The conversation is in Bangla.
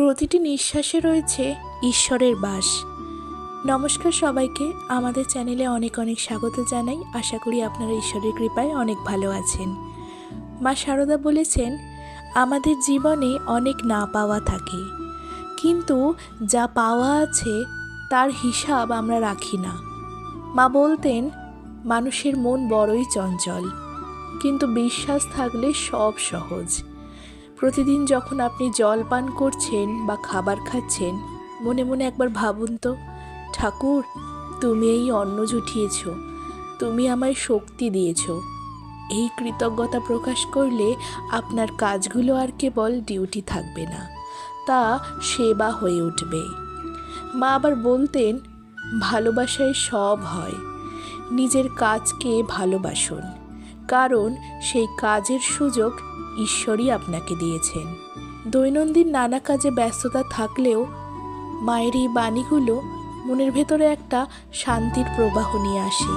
প্রতিটি নিঃশ্বাসে রয়েছে ঈশ্বরের বাস। নমস্কার সবাইকে, আমাদের চ্যানেলে অনেক অনেক স্বাগত জানাই। আশা করি আপনারা ঈশ্বরের কৃপায় অনেক ভালো আছেন। মা শারদা বলেছেন, আমাদের জীবনে অনেক না পাওয়া থাকে, কিন্তু যা পাওয়া আছে তার হিসাব আমরা রাখি না। মা বলতেন, মানুষের মন বড়ই চঞ্চল, কিন্তু বিশ্বাস থাকলে সব সহজ। প্রতিদিন যখন আপনি জল পান করছেন বা খাবার খাচ্ছেন, মনে মনে একবার ভাবুন তো, ঠাকুর, তুমি এই অন্ন জুটিয়েছ, তুমি আমায় শক্তি দিয়েছ। এই কৃতজ্ঞতা প্রকাশ করলে আপনার কাজগুলো আর কেবল ডিউটি থাকবে না, তা সেবা হয়ে উঠবে। মা আবার বলতেন, ভালোবাসায় সব হয়। নিজের কাজকে ভালোবাসুন, কারণ সেই কাজের সুযোগ ঈশ্বরই আপনাকে দিয়েছেন। দৈনন্দিন নানা কাজে ব্যস্ততা থাকলেও মায়ের এই বাণীগুলো মনের ভেতরে একটা শান্তির প্রবাহ নিয়ে আসে।